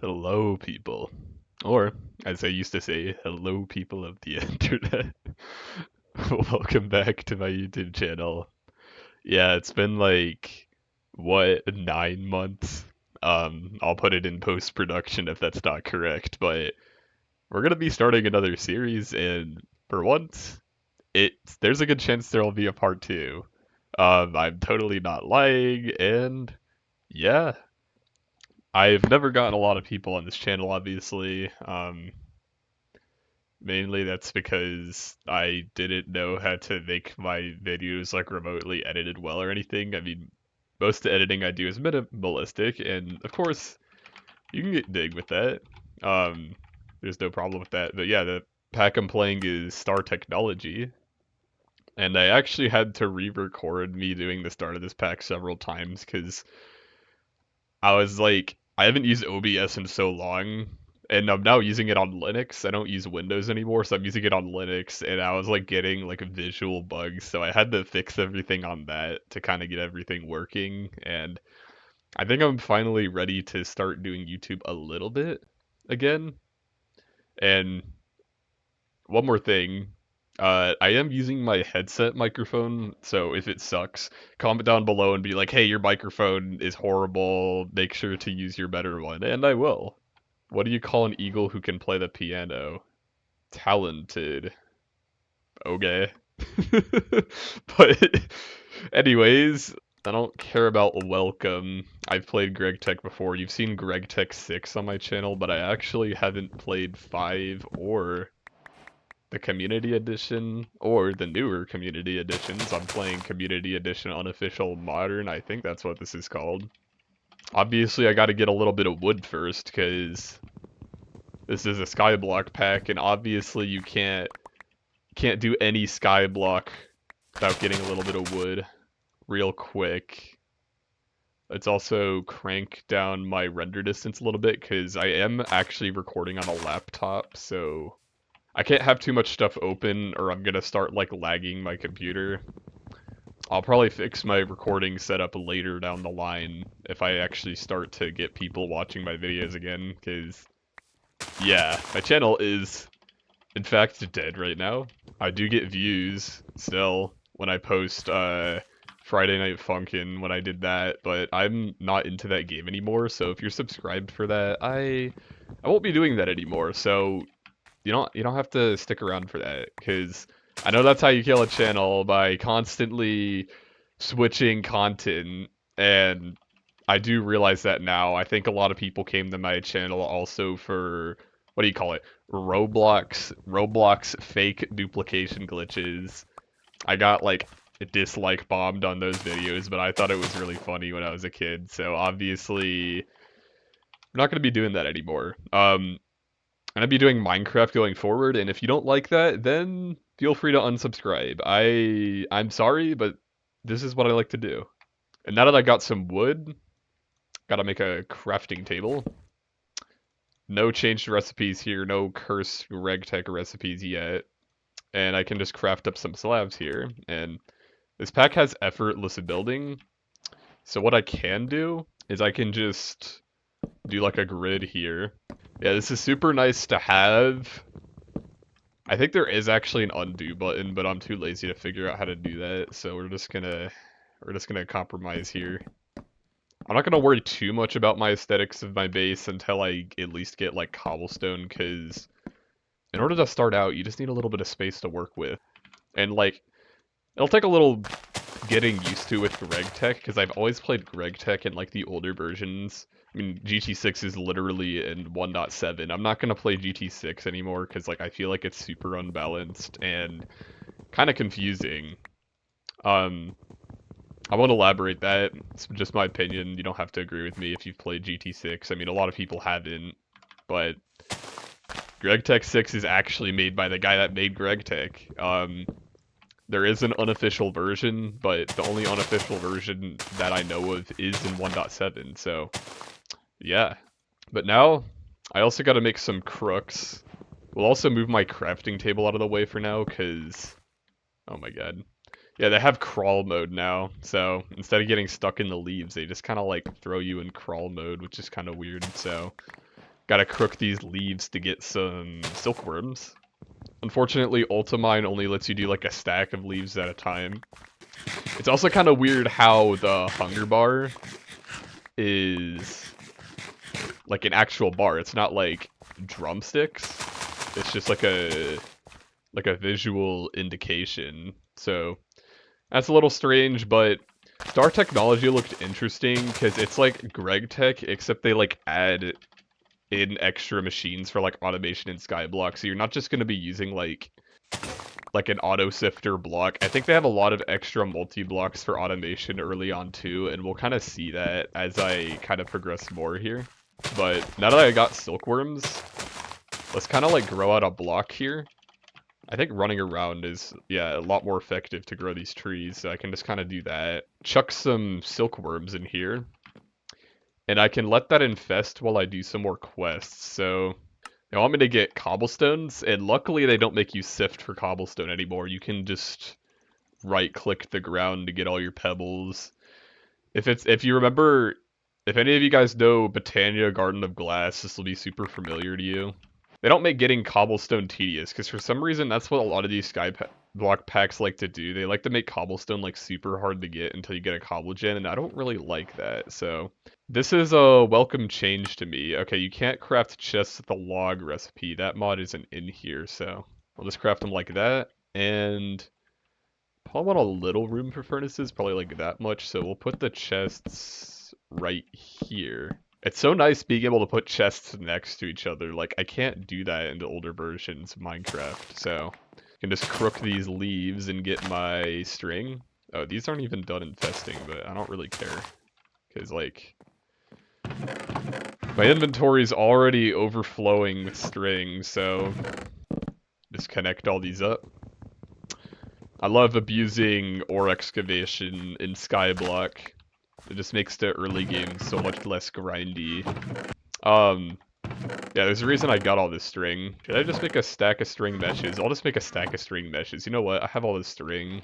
Hello, people. Or, as I used to say, hello, people of the internet. Welcome back to my YouTube channel. Yeah, it's been like, what, 9 months? I'll put it in post-production if that's not correct, but we're gonna be starting another series, and for once, there's a good chance there'll be a part two. I'm totally not lying, and yeah, I've never gotten a lot of people on this channel, obviously. Mainly that's because I didn't know how to make my videos like remotely edited well or anything. I mean, most of the editing I do is minimalistic, and of course, you can get big with that. Um, there's no problem with that. But yeah, the pack I'm playing is Star Technology, and I actually had to re-record me doing the start of this pack several times because I was like, I haven't used OBS in so long, and I'm now using it on Linux. I don't use Windows anymore, so I'm using it on Linux, and I was like getting like visual bugs, so I had to fix everything on that to kind of get everything working. And I think I'm finally ready to start doing YouTube a little bit again. And one more thing, I am using my headset microphone, so if it sucks, comment down below and be like, hey, your microphone is horrible, make sure to use your better one, and I will. What do you call an eagle who can play the piano? Talented. Okay. But, anyways, I don't care about welcome. I've played Gregtech before. You've seen Gregtech 6 on my channel, but I actually haven't played 5 or the Community Edition, or the newer Community Editions. I'm playing Community Edition Unofficial Modern, I think that's what this is called. Obviously, I gotta get a little bit of wood first, because this is a Skyblock pack, and obviously you can't do any Skyblock without getting a little bit of wood real quick. Let's also crank down my render distance a little bit, because I am actually recording on a laptop, so I can't have too much stuff open or I'm gonna start like lagging my computer. I'll probably fix my recording setup later down the line if I actually start to get people watching my videos again, because yeah, my channel is in fact dead right now. I do get views still when I post Friday Night Funkin' when I did that, but I'm not into that game anymore, so if you're subscribed for that, I won't be doing that anymore. So you don't have to stick around for that, because I know that's how you kill a channel, by constantly switching content, and I do realize that now. I think a lot of people came to my channel also for, what do you call it? Roblox fake duplication glitches. I got like dislike bombed on those videos, but I thought it was really funny when I was a kid. So obviously, I'm not gonna be doing that anymore. I'm gonna be doing Minecraft going forward, and if you don't like that, then feel free to unsubscribe. I'm sorry, but this is what I like to do. And now that I got some wood, gotta make a crafting table. No changed recipes here, no cursed Regtech recipes yet. And I can just craft up some slabs here. And this pack has effortless building, so what I can do is I can just do like a grid here. Yeah, this is super nice to have. I think there is actually an undo button, but I'm too lazy to figure out how to do that, so we're just gonna compromise here. I'm not gonna worry too much about my aesthetics of my base until I at least get like cobblestone, because in order to start out, you just need a little bit of space to work with. And like, it'll take a little getting used to with Gregtech, because I've always played Gregtech in like the older versions. I mean, GT6 is literally in 1.7. I'm not gonna play GT6 anymore because like I feel like it's super unbalanced and kind of confusing. Um, I won't elaborate that. It's just my opinion. You don't have to agree with me if you've played GT6. I mean, a lot of people haven't, but Gregtech 6 is actually made by the guy that made Gregtech. There is an unofficial version, but the only unofficial version that I know of is in 1.7, so yeah. But now, I also gotta make some crooks. We'll also move my crafting table out of the way for now, because, oh my god. Yeah, they have crawl mode now, so instead of getting stuck in the leaves, they just kind of like throw you in crawl mode, which is kind of weird, so Gotta crook these leaves to get some silkworms. Unfortunately, Ultimine only lets you do like a stack of leaves at a time. It's also kind of weird how the hunger bar is like an actual bar. It's not like drumsticks. It's just like a visual indication. So that's a little strange, but Star Technology looked interesting because it's like Gregtech, except they like add in extra machines for like automation in Skyblock. So you're not just going to be using like an auto sifter block. I think they have a lot of extra multi-blocks for automation early on too, and we'll kind of see that as I kind of progress more here. But now that I got silkworms, let's kind of like grow out a block here. I think running around is, yeah, a lot more effective to grow these trees, so I can just kind of do that. Chuck some silkworms in here, and I can let that infest while I do some more quests. So they want me to get cobblestones, and luckily they don't make you sift for cobblestone anymore. You can just right-click the ground to get all your pebbles. If you remember, if any of you guys know Botania Garden of Glass, this will be super familiar to you. They don't make getting cobblestone tedious, because for some reason that's what a lot of these Skyblock packs like to do. They like to make cobblestone like super hard to get until you get a cobblegen, and I don't really like that. So this is a welcome change to me. Okay, you can't craft chests with the log recipe. That mod isn't in here, so I'll just craft them like that. And probably want a little room for furnaces, probably like that much. So we'll put the chests right here. It's so nice being able to put chests next to each other. Like, I can't do that in the older versions of Minecraft. So I can just crook these leaves and get my string. Oh, these aren't even done infesting, but I don't really care. Because, like, my inventory's already overflowing with string, so just connect all these up. I love abusing ore excavation in Skyblock. It just makes the early game so much less grindy. Yeah, there's a reason I got all this string. Should I just make a stack of string meshes? I'll just make a stack of string meshes. You know what? I have all this string.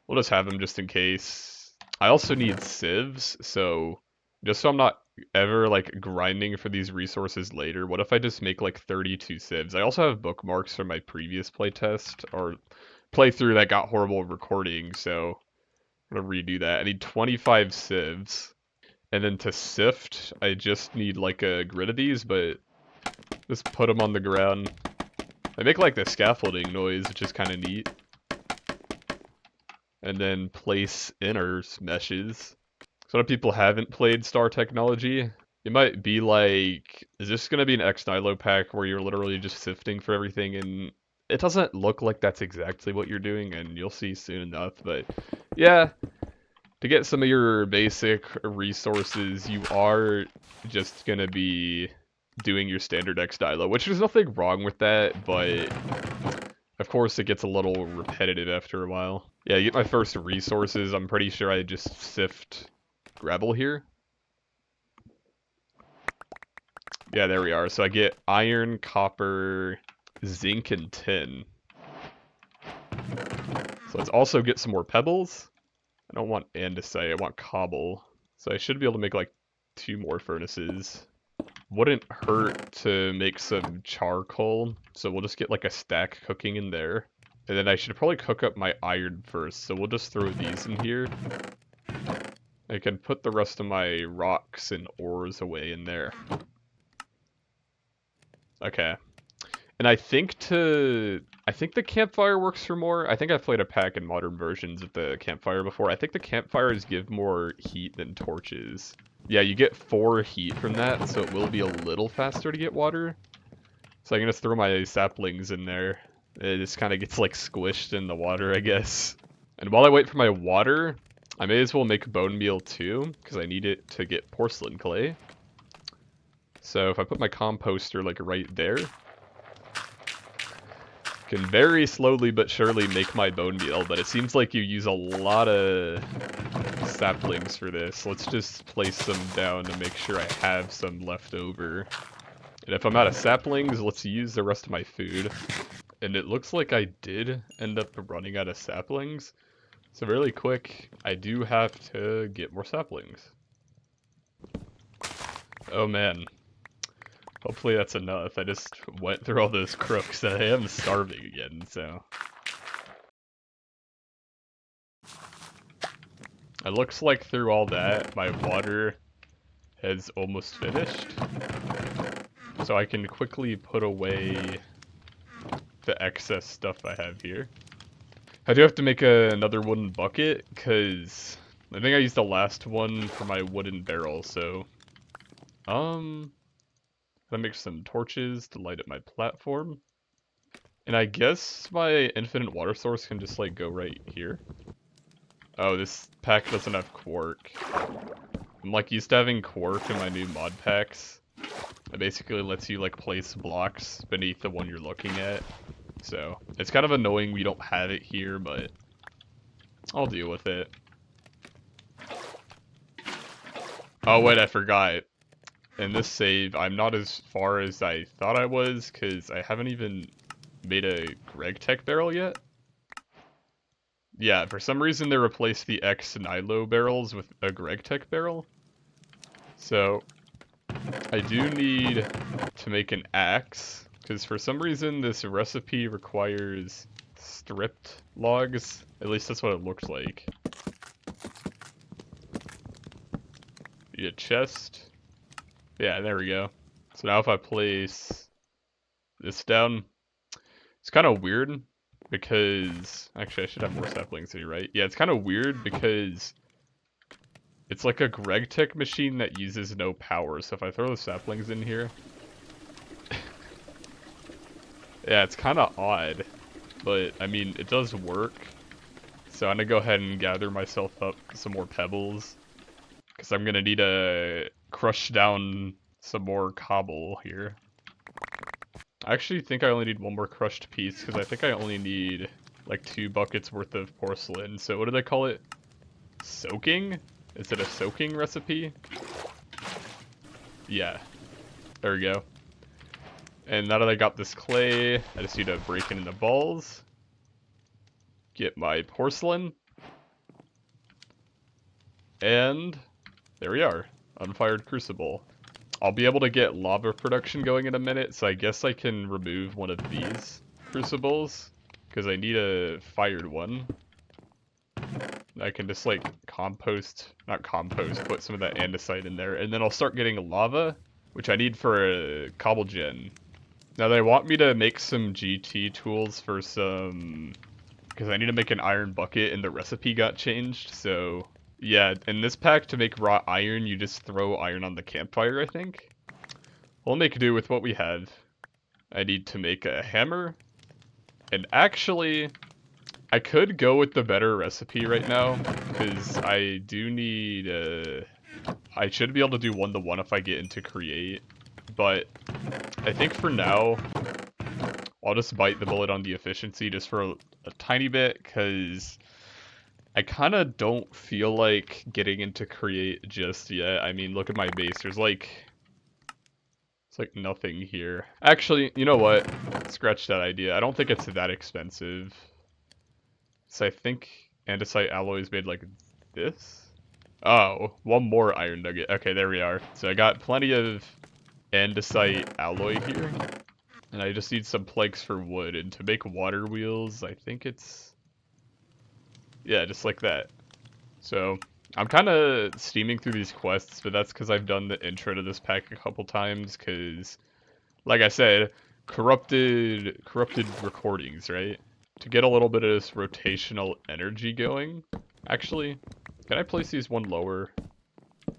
We'll just have them just in case. I also need sieves, so just so I'm not ever like grinding for these resources later, what if I just make like 32 sieves? I also have bookmarks from my previous playtest or playthrough that got horrible recording, so I'm gonna redo that. I need 25 sieves. And then to sift, I just need like a grid of these, but just put them on the ground. They make like the scaffolding noise, which is kind of neat. And then place inner meshes. So a lot of people haven't played Star Technology. It might be like, is this going to be an X-Nilo pack where you're literally just sifting for everything? And it doesn't look like that's exactly what you're doing, and you'll see soon enough. But yeah, to get some of your basic resources, you are just going to be doing your standard X-Nilo, which there's nothing wrong with that, but of course it gets a little repetitive after a while. Yeah, you get my first resources. I'm pretty sure I just sift gravel here. Yeah, there we are. So I get iron, copper, zinc, and tin. So let's also get some more pebbles. I don't want andesite, I want cobble. So I should be able to make like 2 more furnaces. Wouldn't hurt to make some charcoal, so we'll just get like a stack cooking in there. And then I should probably cook up my iron first, so we'll just throw these in here. I can put the rest of my rocks and ores away in there. Okay. And I think the campfire works for more. I think I've played a pack in modern versions of the campfire before. I think the campfires give more heat than torches. Yeah, you get 4 heat from that, so it will be a little faster to get water. So I can just throw my saplings in there. It just kind of gets like squished in the water, I guess. And while I wait for my water, I may as well make bone meal too, because I need it to get porcelain clay. So if I put my composter like right there, can very slowly but surely make my bone meal, but it seems like you use a lot of saplings for this. Let's just place them down to make sure I have some left over. And if I'm out of saplings, let's use the rest of my food. And it looks like I did end up running out of saplings. So really quick, I do have to get more saplings. Oh man. Hopefully that's enough. I just went through all those crooks and I am starving again, so. It looks like through all that, my water has almost finished. So I can quickly put away the excess stuff I have here. I do have to make another wooden bucket, because I think I used the last one for my wooden barrel, so... I'll make some torches to light up my platform. And I guess my infinite water source can just, like, go right here. Oh, this pack doesn't have quark. I'm, like, used to having quark in my new mod packs. It basically lets you, like, place blocks beneath the one you're looking at. So, it's kind of annoying we don't have it here, but I'll deal with it. Oh wait, I forgot. In this save, I'm not as far as I thought I was, because I haven't even made a Gregtech barrel yet. Yeah, for some reason they replaced the X Nilo barrels with a Gregtech barrel. So, I do need to make an axe, because for some reason this recipe requires stripped logs. At least that's what it looks like. Need a chest. Yeah, there we go. So now if I place this down, it's kind of weird because... Actually, I should have more saplings here, right? Yeah, it's kind of weird because it's like a Gregtech machine that uses no power. So if I throw the saplings in here... yeah, it's kind of odd. But, I mean, it does work. So I'm going to go ahead and gather myself up some more pebbles. Because I'm going to need to crush down some more cobble here. I actually think I only need one more crushed piece, because I think I only need like 2 buckets worth of porcelain. So what do they call it? Soaking? Is it a soaking recipe? Yeah. There we go. And now that I got this clay, I just need to break it into balls. Get my porcelain. And there we are. Unfired crucible. I'll be able to get lava production going in a minute, so I guess I can remove one of these crucibles, because I need a fired one. I can just like not compost, put some of that andesite in there, and then I'll start getting lava, which I need for a cobble gen. Now they want me to make some GT tools for some, because I need to make an iron bucket and the recipe got changed, so... Yeah, in this pack, to make raw iron, you just throw iron on the campfire, I think. We'll make do with what we have. I need to make a hammer. And actually, I could go with the better recipe right now, because I do need I should be able to do 1-to-1 if I get into create. But I think for now, I'll just bite the bullet on the efficiency just for a tiny bit, because... I kind of don't feel like getting into create just yet. I mean, look at my base. There's like... It's like nothing here. Actually, you know what? Scratch that idea. I don't think it's that expensive. So I think andesite alloy is made like this? Oh, one more iron nugget. Okay, there we are. So I got plenty of andesite alloy here. And I just need some planks for wood. And to make water wheels, I think it's... Yeah, just like that. So, I'm kind of steaming through these quests, but that's because I've done the intro to this pack a couple times, because, like I said, corrupted recordings, right? To get a little bit of this rotational energy going. Actually, can I place these one lower?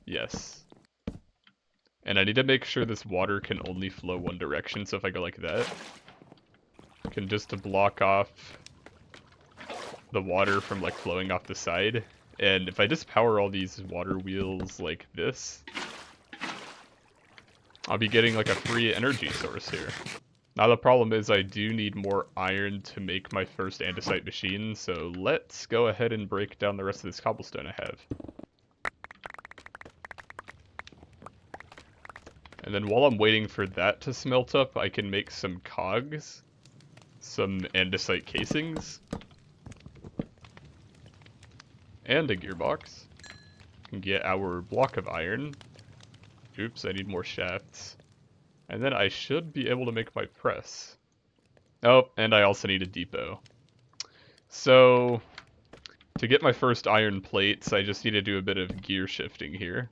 Yes. And I need to make sure this water can only flow one direction, so if I go like that, I can just block off the water from like flowing off the side. And if I just power all these water wheels like this, I'll be getting like a free energy source here. Now the problem is I do need more iron to make my first andesite machine, so let's go ahead and break down the rest of this cobblestone I have. And then while I'm waiting for that to smelt up, I can make some cogs, some andesite casings, and a gearbox. And get our block of iron. Oops, I need more shafts. And then I should be able to make my press. Oh, and I also need a depot. So, to get my first iron plates, I just need to do a bit of gear shifting here.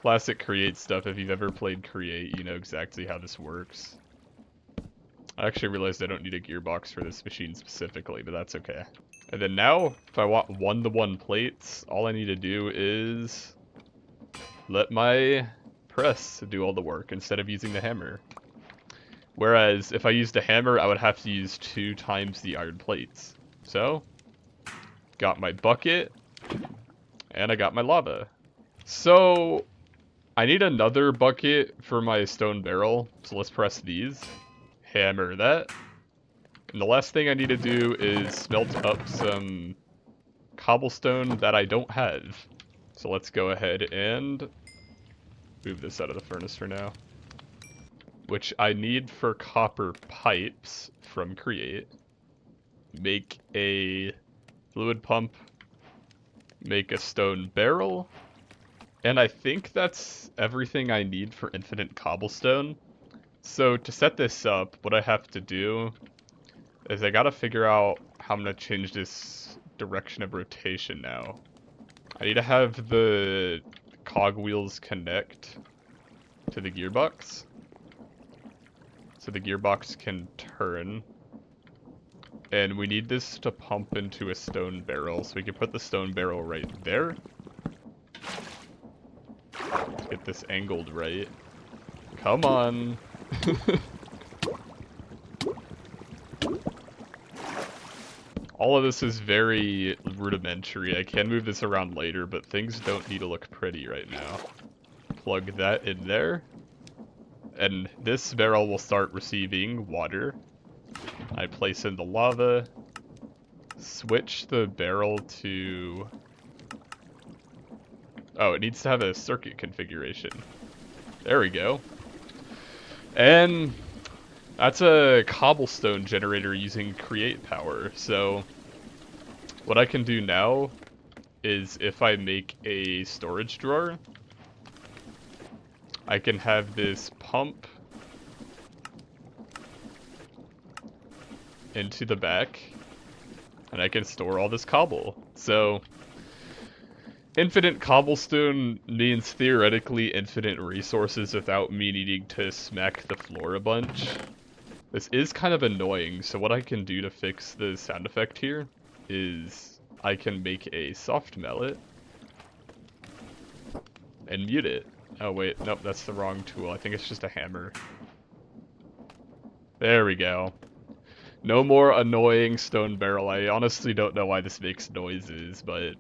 Classic Create stuff. If you've ever played Create, you know exactly how this works. I actually realized I don't need a gearbox for this machine specifically, but that's okay. And then now, if I want one-to-one plates, all I need to do is let my press do all the work instead of using the hammer. Whereas, if I used a hammer, I would have to use 2 times the iron plates. So, got my bucket, and I got my lava. So, I need another bucket for my stone barrel, so let's press these. Hammer that. And the last thing I need to do is smelt up some cobblestone that I don't have. So let's go ahead and move this out of the furnace for now. Which I need for copper pipes from Create. Make a fluid pump. Make a stone barrel. And I think that's everything I need for infinite cobblestone. So to set this up, what I have to do is I gotta figure out how I'm gonna change this direction of rotation now. I need to have the cogwheels connect to the gearbox, so the gearbox can turn. And we need this to pump into a stone barrel, so we can put the stone barrel right there. Let's get this angled right. Come on! All of this is very rudimentary. I can move this around later, but things don't need to look pretty right now. Plug that in there. And this barrel will start receiving water. I place in the lava. Switch the barrel to... Oh, it needs to have a circuit configuration. There we go. And that's a cobblestone generator using Create power. So what I can do now is if I make a storage drawer, I can have this pump into the back, and I can store all this cobble. So infinite cobblestone means theoretically infinite resources without me needing to smack the floor a bunch. This is kind of annoying, so what I can do to fix the sound effect here is I can make a soft mallet and mute it. Oh wait, nope, that's the wrong tool. I think it's just a hammer. There we go. No more annoying stone barrel. I honestly don't know why this makes noises, but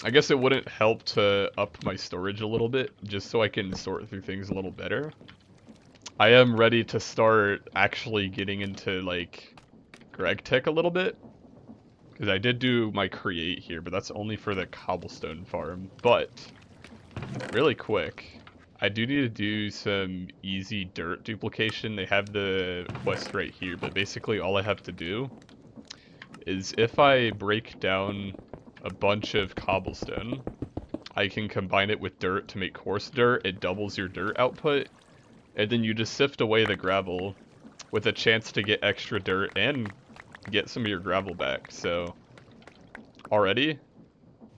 I guess it wouldn't help to up my storage a little bit, just so I can sort through things a little better. I am ready to start actually getting into, like, Gregtech a little bit. Because I did do my Create here, but that's only for the cobblestone farm. But, really quick, I do need to do some easy dirt duplication. They have the quest right here, but basically all I have to do is if I break down a bunch of cobblestone, I can combine it with dirt to make coarse dirt. It doubles your dirt output, and then you just sift away the gravel with a chance to get extra dirt and get some of your gravel back. So already,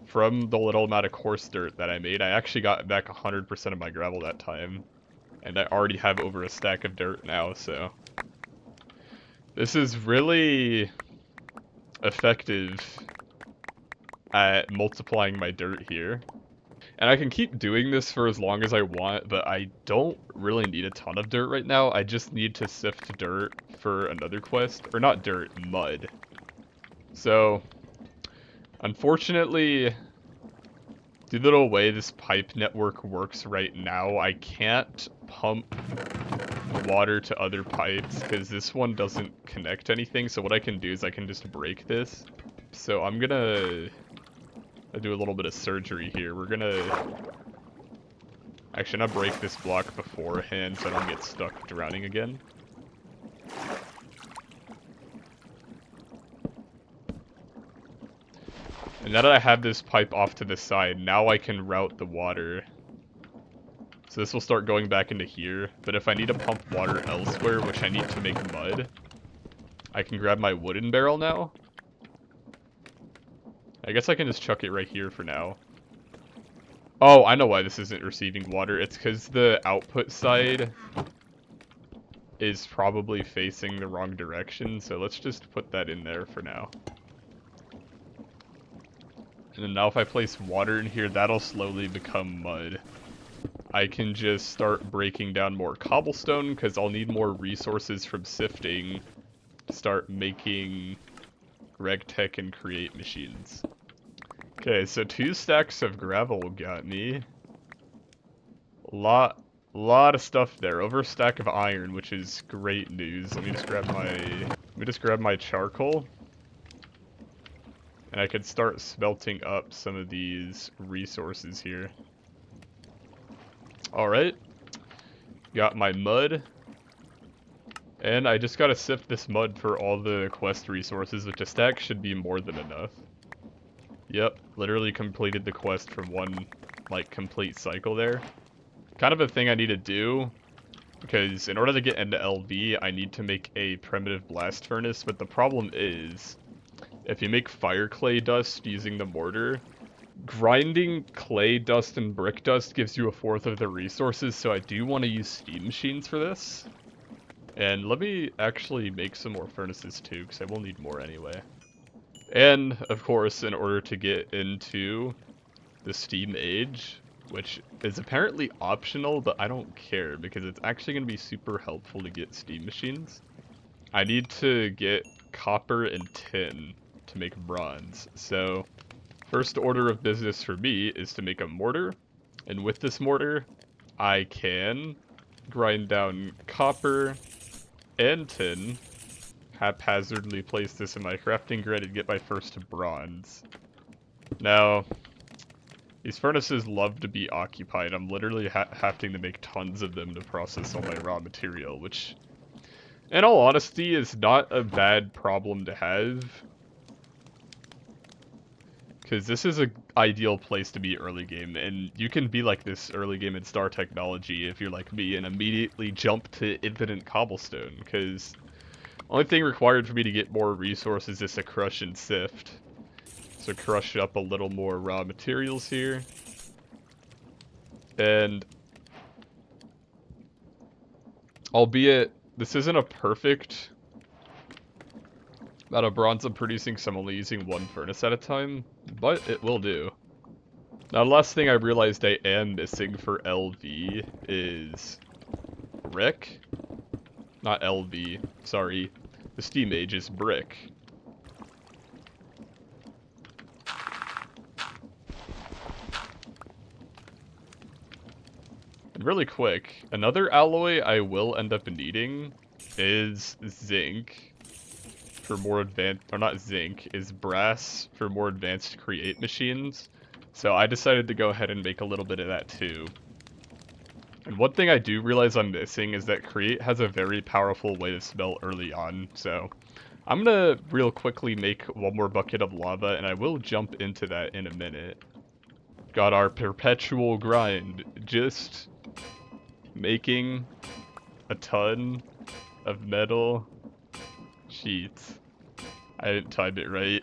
from the little amount of coarse dirt that I made, I actually got back 100% of my gravel that time, and I already have over a stack of dirt now. So this is really effective at multiplying my dirt here. And I can keep doing this for as long as I want, but I don't really need a ton of dirt right now. I just need to sift dirt for another quest. Or not dirt, mud. So, unfortunately, due to the way this pipe network works right now, I can't pump water to other pipes because this one doesn't connect anything. So what I can do is I can just break this. So I'm gonna do a little bit of surgery here. We're gonna actually not break this block beforehand so I don't get stuck drowning again. And now that I have this pipe off to the side, now I can route the water So this will start going back into here. But if I need to pump water elsewhere, which I need to make mud, I can grab my wooden barrel now. I guess I can just chuck it right here for now. Oh, I know why this isn't receiving water. It's because the output side is probably facing the wrong direction. So let's just put that in there for now. And then now if I place water in here, that'll slowly become mud. I can just start breaking down more cobblestone because I'll need more resources from sifting to start making Gregtech and create machines. Okay, so 2 stacks of gravel got me. Lot of stuff there. Over a stack of iron, which is great news. Let me just grab my charcoal. And I could start smelting up some of these resources here. Alright. Got my mud. And I just gotta sift this mud for all the quest resources, which a stack should be more than enough. Yep, literally completed the quest from one, like, complete cycle there. Kind of a thing I need to do, because in order to get into LV, I need to make a primitive blast furnace, but the problem is, if you make fire clay dust using the mortar, grinding clay dust and brick dust gives you 1/4 of the resources, so I do want to use steam machines for this. And let me actually make some more furnaces too, because I will need more anyway. And, of course, in order to get into the Steam Age, which is apparently optional, but I don't care, because it's actually going to be super helpful to get steam machines, I need to get copper and tin to make bronze. So, first order of business for me is to make a mortar, and with this mortar, I can grind down copper and tin, haphazardly place this in my crafting grid and get my first bronze. Now, these furnaces love to be occupied. I'm literally having to make tons of them to process all my raw material, which, in all honesty, is not a bad problem to have. Because this is an ideal place to be early game, and you can be like this early game in Star Technology if you're like me and immediately jump to infinite cobblestone, because only thing required for me to get more resources is to crush and sift. So crush up a little more raw materials here. And albeit this isn't a perfect amount of bronze I'm producing, so I'm only using 1 furnace at a time, but it will do. Now the last thing I realized I am missing for LV is brick. Not LV, sorry. The Steam Age is brick. And really quick, another alloy I will end up needing is zinc for more advanced, or not zinc, is brass for more advanced create machines. So I decided to go ahead and make a little bit of that too. And one thing I do realize I'm missing is that create has a very powerful way to smelt early on, so I'm gonna real quickly make 1 more bucket of lava, and I will jump into that in a minute. Got our perpetual grind, just making a ton of metal sheets. I didn't time it right.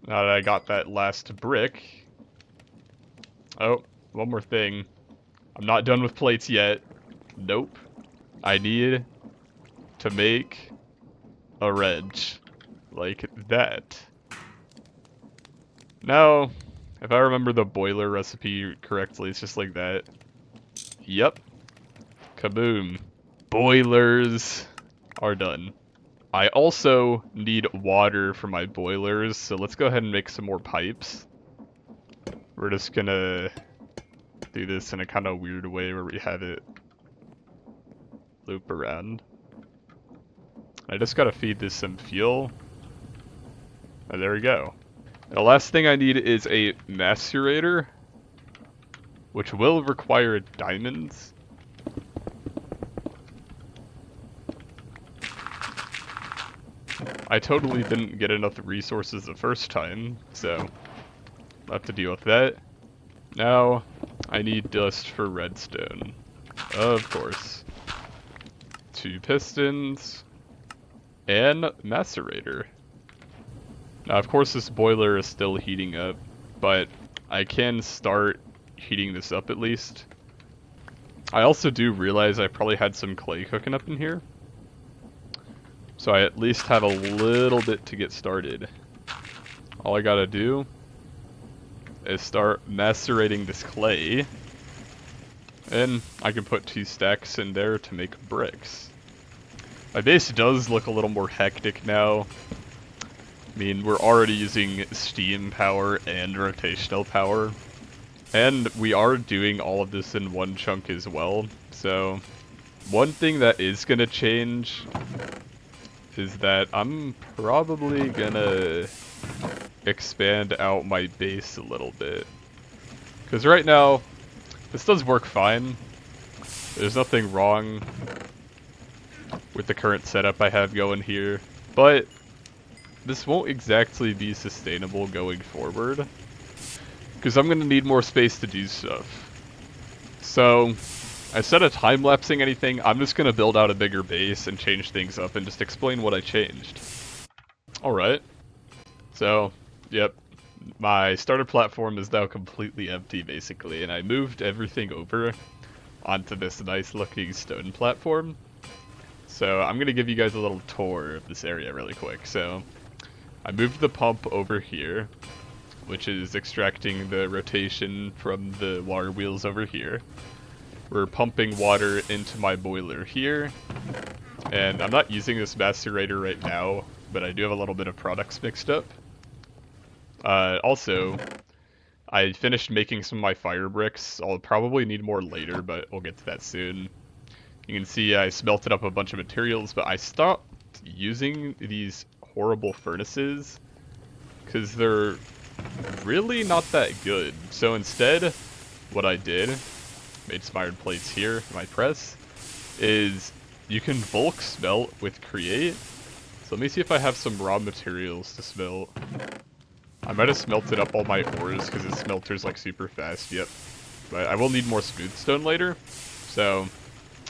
Now that I got that last brick. Oh, one more thing. I'm not done with plates yet. Nope. I need to make a wrench like that. Now, if I remember the boiler recipe correctly, it's just like that. Yep. Kaboom. Boilers are done. I also need water for my boilers, so let's go ahead and make some more pipes. We're just gonna do this in a kind of weird way where we have it loop around. I just gotta feed this some fuel. And there we go. The last thing I need is a macerator, which will require diamonds. I totally didn't get enough resources the first time, so I'll have to deal with that. Now, I need dust for redstone. Of course. 2 pistons. And macerator. Now, of course, this boiler is still heating up, but I can start heating this up at least. I also do realize I probably had some clay cooking up in here, so I at least have a little bit to get started. All I gotta do is start macerating this clay, and I can put 2 stacks in there to make bricks. My base does look a little more hectic now. I mean, we're already using steam power and rotational power, and we are doing all of this in one chunk as well. So one thing that is gonna change is that I'm probably gonna expand out my base a little bit. Because right now, this does work fine. There's nothing wrong with the current setup I have going here, but this won't exactly be sustainable going forward, because I'm going to need more space to do stuff. So, instead of time-lapsing anything, I'm just going to build out a bigger base and change things up and just explain what I changed. Alright. So, yep. My starter platform is now completely empty, basically, and I moved everything over onto this nice-looking stone platform. So, I'm going to give you guys a little tour of this area really quick. So, I moved the pump over here, which is extracting the rotation from the water wheels over here. We're pumping water into my boiler here, and I'm not using this macerator right now, but I do have a little bit of products mixed up. Also, I finished making some of my fire bricks. I'll probably need more later, but we'll get to that soon. You can see I smelted up a bunch of materials, but I stopped using these horrible furnaces because they're really not that good. So instead, what I did, made some iron plates here, my press, is you can bulk smelt with create. So let me see if I have some raw materials to smelt. I might have smelted up all my ores because the smelter's like super fast, yep. But I will need more smooth stone later. So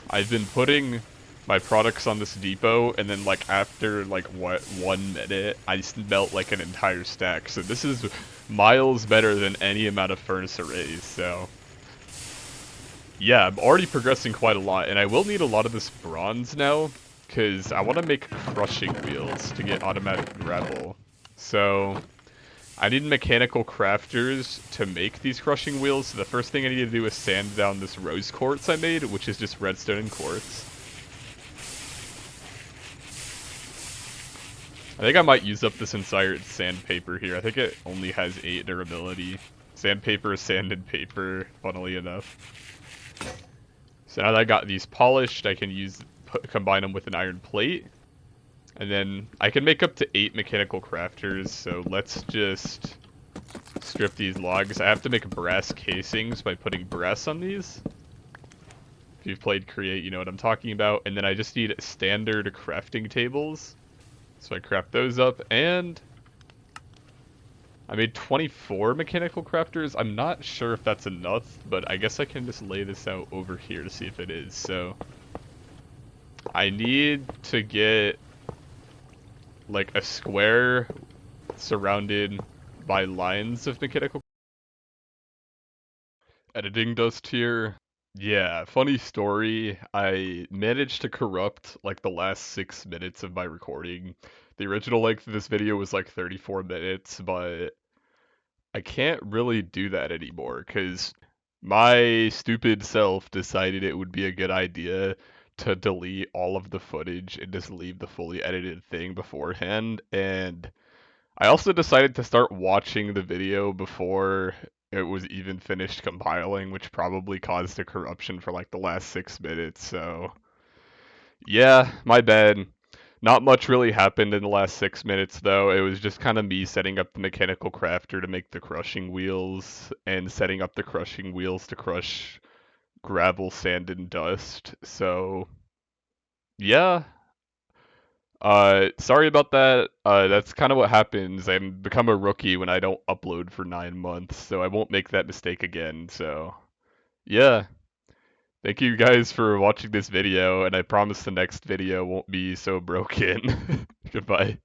I've been putting my products on this depot, and then like after like 1 minute, I smelt like an entire stack. So this is miles better than any amount of furnace arrays. So yeah, I'm already progressing quite a lot, and I will need a lot of this bronze now because I want to make crushing wheels to get automatic gravel. So I need mechanical crafters to make these crushing wheels. So the first thing I need to do is sand down this rose quartz I made, which is just redstone and quartz. I think I might use up this entire sandpaper here. I think it only has 8 durability. Sandpaper, sand, and paper, funnily enough. So now that I got these polished, I can combine them with an iron plate. And then I can make up to 8 mechanical crafters, so let's just strip these logs. I have to make brass casings by putting brass on these. If you've played Create, you know what I'm talking about. And then I just need standard crafting tables. So I craft those up, and I made 24 mechanical crafters. I'm not sure if that's enough, but I guess I can just lay this out over here to see if it is. So I need to get like a square surrounded by lines of mechanical editing dust here. Yeah, funny story. I managed to corrupt like the last 6 minutes of my recording. The original length of this video was like 34 minutes, but I can't really do that anymore because my stupid self decided it would be a good idea to delete all of the footage and just leave the fully edited thing beforehand. And I also decided to start watching the video before it was even finished compiling, which probably caused a corruption for like the last 6 minutes. So yeah, my bad. Not much really happened in the last 6 minutes though. It was just kind of me setting up the mechanical crafter to make the crushing wheels and setting up the crushing wheels to crush gravel, sand, and dust. So yeah, sorry about that. That's kind of what happens. I'm become a rookie when I don't upload for 9 months, so I won't make that mistake again. So Yeah, thank you guys for watching this video, and I promise the next video won't be so broken. Goodbye.